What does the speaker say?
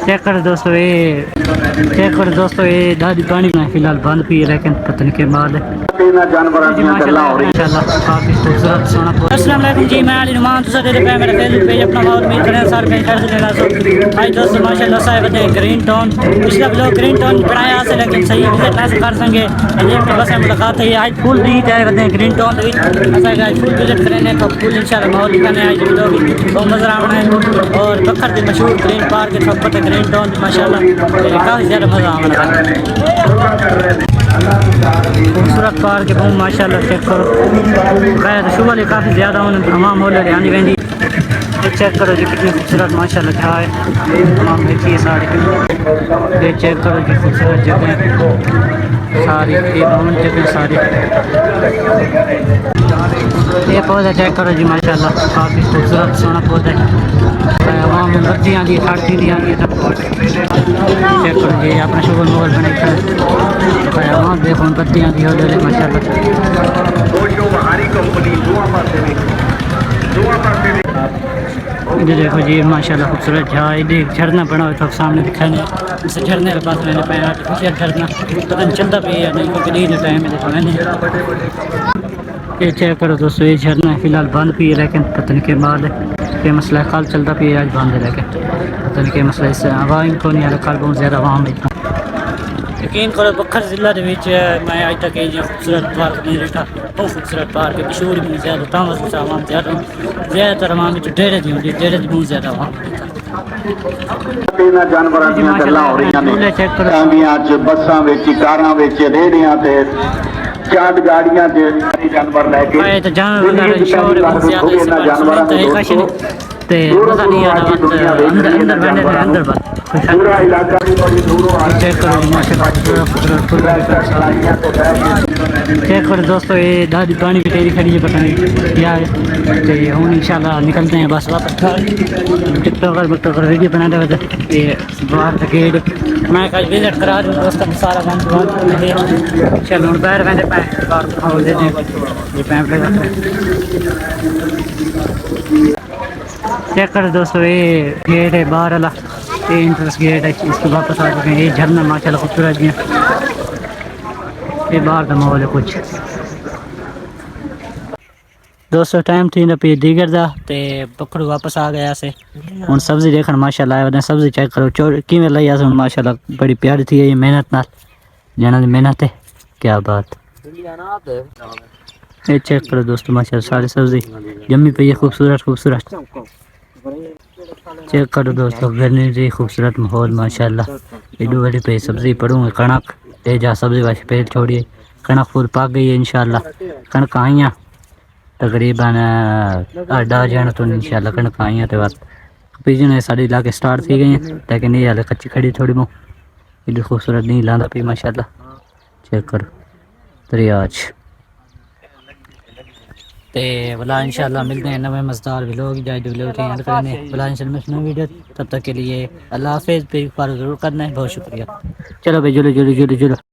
Check कर दोस्तों ये, चेक कर दोस्तों ये दादी पानी में फिलहाल बंद पी है, लेकिन पता नहीं क्या माल है जी। माशाल्लाह काफ़ी खूबसूरत सोना। अस्सलाम वालेकुम जी, मैं अली नुमान तो सर पे मेरा फेसबुक पेज अपना बहुत उम्मीद करें सारे कहीं खैर से लेना सो भाई दोस्तों माशाल्लाह साहब ने ग्रीन टाउन पिछला ब्लॉग ग्रीन टाउन बनाया से, लेकिन सही विजिट ना कर संगे अजय के बस मुलाकात है आज फुल दी जाए बंदे ग्रीन टाउन असा आज फुल विजिट करेंगे तो फुल इंशाल्लाह माहौल दिखाने आज ब्लॉग बहुत मज़ा आना है। और बखर के मशहूर ग्रीन पार्क के सब पता ग्रीन टाउन माशाल्लाह काफ़ी ज़्यादा मज़ा आना है। खूबसूरत पार्क है माशाल्लाह, चेक करो गैर सुबह ले काफ़ी ज़्यादा तमाम हो रही आनी वेंदी। चेक करो जी कितनी खूबसूरत माशाल्लाह क्या है तमाम देखी है सारी। ये चेक करो जी खूबसूरत जगह सारी, ये भवन जगह सारी। ये पौधा चेक करो जी माशाल्लाह काफ़ी खूबसूरत सोना पौधा है। वहाँ में बत्ती आती है, खाटी दी आती है। चेक करो जी अपना शुगर मुगल बने वहाँ देखो बत्ती आती है माशाल्लाह। ये देखो जी माशाल्लाह खूबसूरत झरना बना हुआ था सामने दिखाने, इस झरने के पास मैंने पाया आर्टिफिशियल झरना पता नहीं चलता भी है नहीं क्योंकि नहीं टाइम में देखा मैंने। ये चेक करो दोस्तों ये झरना है फिलहाल बंद भी है, लेकिन पता नहीं क्या माल है क्या मसला है। कल चलता भी है आज बंद है, लेकिन पता नहीं क्या मसला इससे हवा इनको नहीं आ रहा। कल बहुत ज़्यादा वहाँ में यकीन करो बखर ज़िला मैं आज तक ये खूबसूरत पार्क नहीं देखा। बहुत खूबसूरत पार्क है, मशहूर भी ज़्यादा तामस वहाँ ज़्यादातर वहाँ में जो डेरे दी होंगी डेरे दी बहुत ज़्यादा वहाँ जानवरों दी गल्लां हो रही ने बसां विच कारां विच रेहड़ियां ते चाट गाड़ियां ते जानवर लेके जानवर ते मज़ा नहीं आ रहा अंदर अंदर बैठे थे अंदर पूरा इलाका चेक करो दोस्तों ये दादी पानी की टेरी खड़ी है पता नहीं यार। तो हम इंशाल्लाह निकलते हैं बस वापस टिकटॉकर वीडियो बनाते हुए। ये बाहर का गेट मैं कल विजिट करा दूँ दोस्तों सारा बंद चलो बाहर मैंने चेक करो दोस्तों ये गेट है बाहर वाला, ये इंट्रेंस गेट है इसको वापस आ चुके हैं। ये झरना माशाल्लाह खूबसूरत जी, ये बाहर का माहौल है कुछ दोस्तों। टाइम थी ना पे दीगर दा ते पकड़ू वापस आ गया से हूँ सब्जी देखन माशाल्लाह आया सब्जी चेक करो चोर किमें लाई आसे माशाल्लाह बड़ी प्यारी थी ये मेहनत नाल जना की मेहनत है क्या बात। ये चेक करो दोस्तों माशाल्लाह सारी सब्जी जमी पई है खूबसूरत खूबसूरत। चेक करो दोस्तों गर्मी जी खूबसूरत माहौल माशाल्लाह। एडू बड़ी पे सब्जी पड़ूंगे कणक ले जा सब्जी वाले पेड़ छोड़िए कणक फूल पक गई है इंशाल्लाह। कणक आइयाँ तकरीबन 10 जन तो इंशाल्लाह कणक आइयाँ तो बात पीजने सारे इलाके स्टार्ट थी गई हैं, लेकिन ये हाल कच्ची खड़ी थोड़ी बहुत एडी खूबसूरत नहीं लादा पी माशाल्लाह। चेक करो दरियाज ते भला इंशाल्लाह मिलते हैं नवे मज़ेदार व्लॉग जाए व्लॉग तैयार करने भला इंशाल्लाह वीडियो। तब तक के लिए अल्लाह हाफिज़ पे फॉलो जरूर करना है, बहुत शुक्रिया। चलो भाई जुलो जुलो जुलो जुलो।